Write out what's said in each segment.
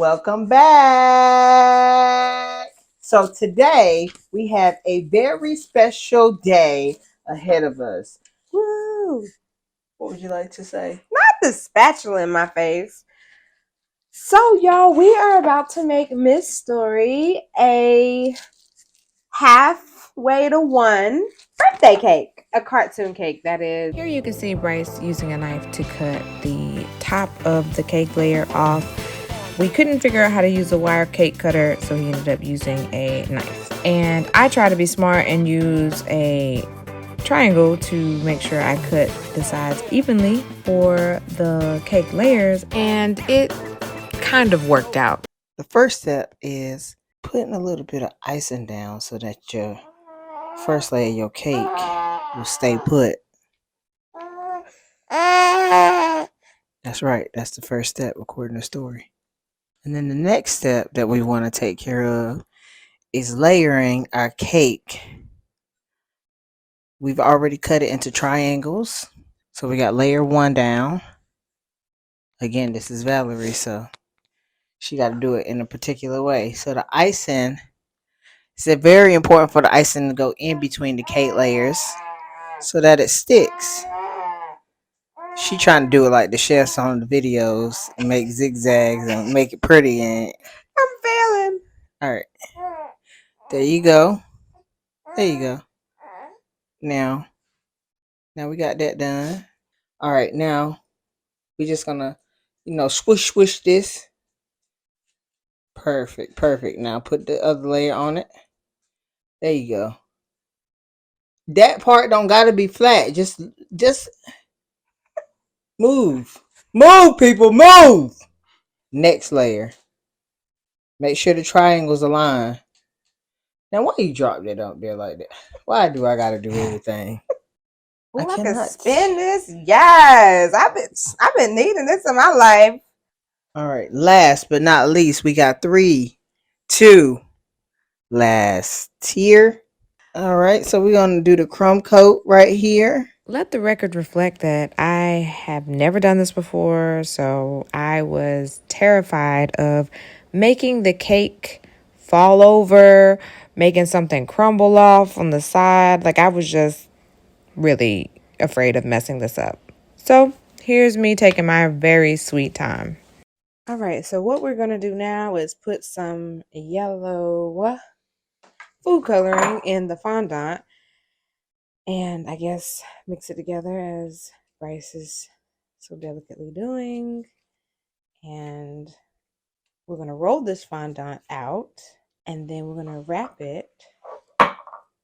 Welcome back. So today we have a very special day ahead of us. Woo! What would you like to say? Not the spatula in my face. So, y'all, we are about to make Miss Story a halfway to one birthday cake. A cartoon cake, that is. Here you can see Bryce using a knife to cut the top of the cake layer off. We couldn't figure out how to use a wire cake cutter, so he ended up using a knife. And I try to be smart and use a triangle to make sure I cut the sides evenly for the cake layers, and it kind of worked out. The first step is putting a little bit of icing down so that your first layer of your cake will stay put. That's right. That's the first step according to story. And then the next step that we want to take care of is layering our cake. We've already cut it into triangles. So we got layer 1 down. Again, this is Valerie, so she got to do it in a particular way. So the icing, it's very important for the icing to go in between the cake layers so that it sticks. She trying to do it like the chefs on the videos and make zigzags and make it pretty. And I'm failing. all right, there you go. There you go. Now we got that done. All right, now we just gonna, swoosh this. Perfect. Now put the other layer on it. There you go. That part don't gotta be flat. Just move. Move, people, move. Next layer. Make sure the triangles align. Now, why you dropped it up there like that? Why do I gotta do everything? Ooh, I can spin this. Yes, I've been needing this in my life. All right. Last but not least, we got 3, 2, last tier. All right. So we're gonna do the crumb coat right here. Let the record reflect that I have never done this before, so I was terrified of making the cake fall over, making something crumble off on the side. Like, I was just really afraid of messing this up. So here's me taking my very sweet time. All right, so what we're going to do now is put some yellow food coloring in the fondant. And I guess mix it together as Bryce is so delicately doing. And we're going to roll this fondant out. And then we're going to wrap it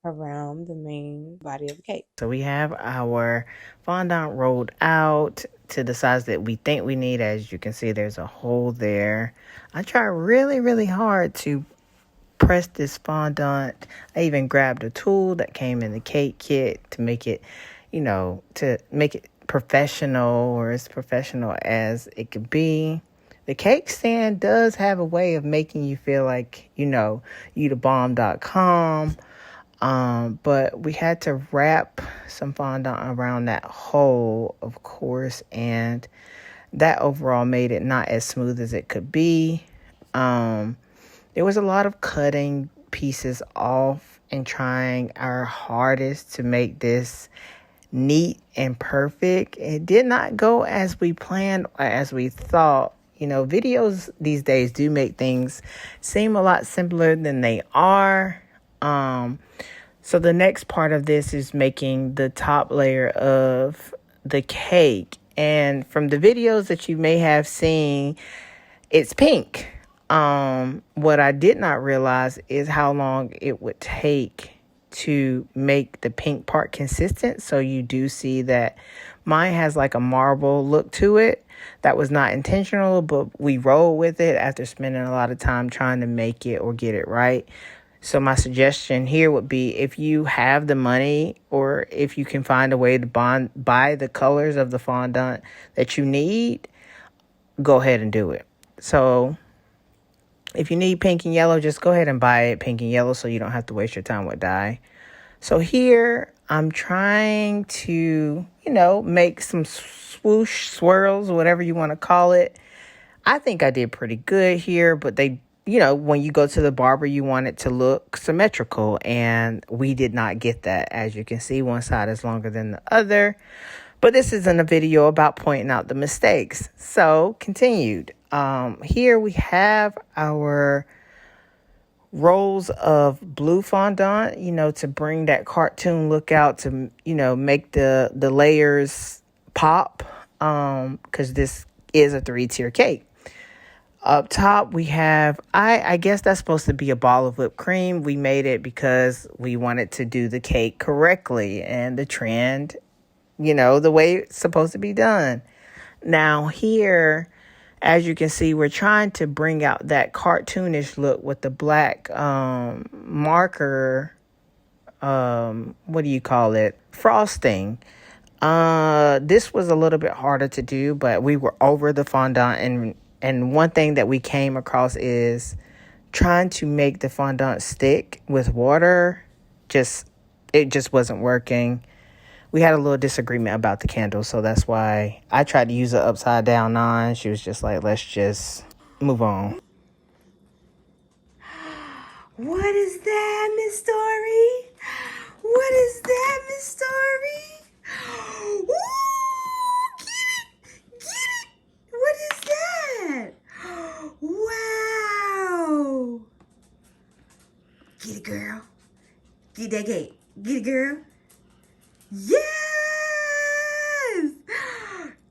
around the main body of the cake. So we have our fondant rolled out to the size that we think we need. As you can see, there's a hole there. I tried really, really hard to press this fondant. I even grabbed a tool that came in the cake kit to make it, to make it professional, or as professional as it could be. The cake stand does have a way of making you feel like, you the bomb.com. But we had to wrap some fondant around that hole, of course, and that overall made it not as smooth as it could be. There was a lot of cutting pieces off and trying our hardest to make this neat and perfect. It did not go as we planned or as we thought. Videos these days do make things seem a lot simpler than they are. So the next part of this is making the top layer of the cake. And from the videos that you may have seen, it's pink. What I did not realize is how long it would take to make the pink part consistent. So you do see that mine has like a marble look to it. That was not intentional, but we rolled with it after spending a lot of time trying to make it or get it right. So my suggestion here would be, if you have the money or if you can find a way to buy the colors of the fondant that you need, go ahead and do it. So if you need pink and yellow, just go ahead and buy it pink and yellow so you don't have to waste your time with dye. So here I'm trying to, make some swoosh swirls, whatever you want to call it. I think I did pretty good here, but they, you know, when you go to the barber, you want it to look symmetrical, and we did not get that. As you can see, one side is longer than the other, but this isn't a video about pointing out the mistakes. So continued. Here we have our rolls of blue fondant, you know, to bring that cartoon look out, to, you know, make the layers pop, because this is a 3-tier cake. Up top, we have, I guess that's supposed to be a ball of whipped cream. We made it because we wanted to do the cake correctly and the trend, you know, the way it's supposed to be done. Now here, as you can see, we're trying to bring out that cartoonish look with the black marker, what do you call it? Frosting. This was a little bit harder to do, but we were over the fondant, and one thing that we came across is trying to make the fondant stick with water. It just wasn't working. We had a little disagreement about the candle, so that's why I tried to use an upside down 9. She was just like, let's just move on. What is that, Miss Storrei? What is that, Miss Storrei? Ooh, get it! Get it! What is that? Wow! Get it, girl. Get that cake. Get it, girl. Yes!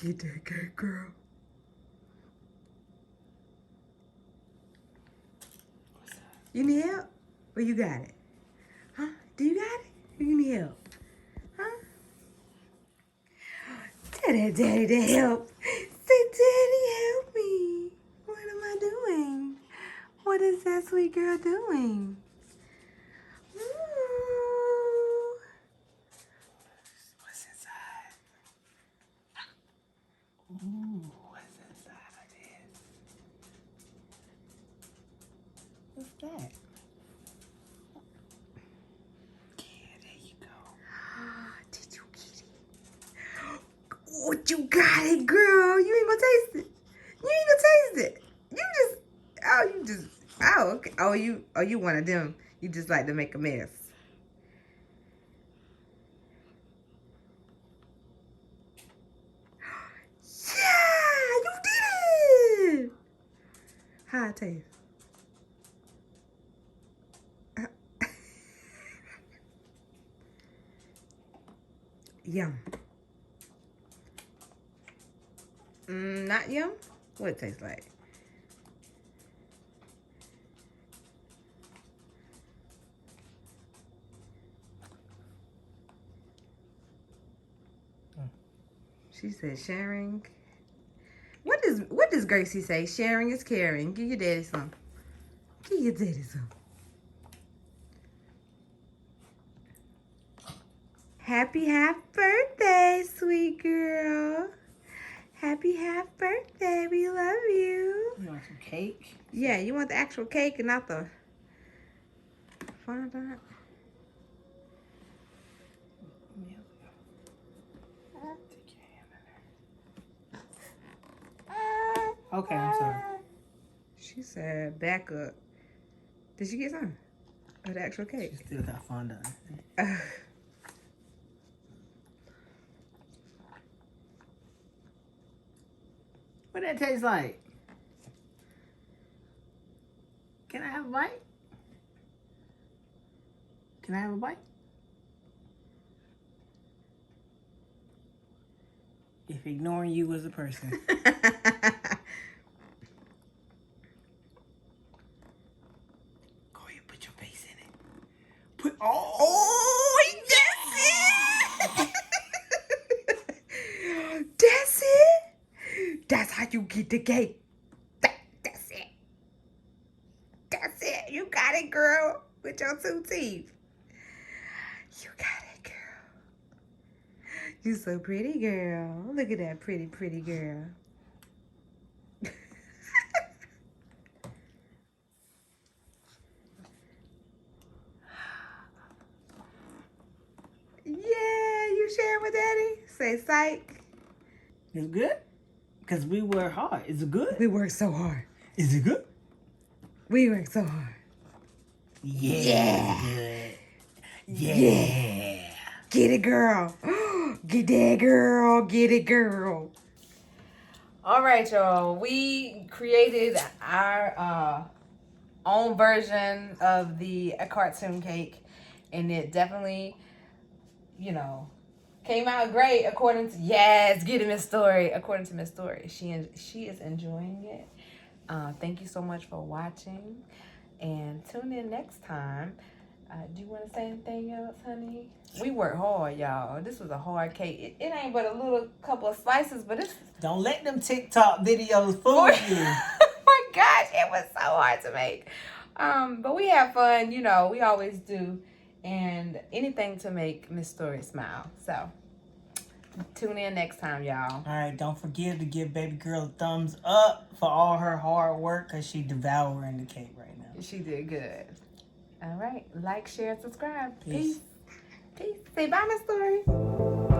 Get that cake, girl. You need help? Or you got it? Huh? Do you got it? Or you need help? Huh? Tell that daddy to help. Say, daddy, help me. What am I doing? What is that sweet girl doing? Ooh. What's inside? Ooh, what's inside of this? What's that? Yeah, there you go. Did you get it? What, you got it, girl? You ain't gonna taste it. You ain't gonna taste it. Okay. Oh, you one of them. You just like to make a mess. Yeah, you did it. How it taste? Yum. Not yum? What it tastes like? She said sharing. What does Gracie say? Sharing is caring. Give your daddy some. Give your daddy some. Happy half birthday, sweet girl. Happy half birthday. We love you. You want some cake? Yeah, you want the actual cake and not the fondant? Okay, I'm sorry. She said back up. Did she get some of the actual cake? She still got fondant. What that taste like? Can I have a bite? Can I have a bite? If ignoring you was a person. Go ahead, put your face in it. Oh, that's it. That's it. That's how you get the cake. That's it. That's it. You got it, girl. With your 2 teeth. You got it, girl. You so pretty, girl. Look at that pretty, pretty girl. Yeah, you sharing with daddy? Say psych. It's good? Because we work hard. Is it good? We work so hard. Is it good? We work so hard. Yeah. Good. Yeah. Get it, girl. Get that, girl. Get it, girl. All right, y'all. We created our own version of the cartoon cake, and it definitely, you know, came out great according to get it, Miss Storrei. According to Miss Storrei, she is enjoying it. Thank you so much for watching, and tune in next time. Do you want to say anything else, honey? We work hard, y'all. This was a hard cake. It ain't but a little couple of slices, but it's... Don't let them TikTok videos fool you. Oh my gosh, it was so hard to make. But we have fun, you know, we always do. And anything to make Miss Storrei smile. So, tune in next time, y'all. All right, don't forget to give baby girl a thumbs up for all her hard work because she devouring the cake right now. She did good. All right, like, share, subscribe. Peace. Peace. Say bye, Miss Storrei.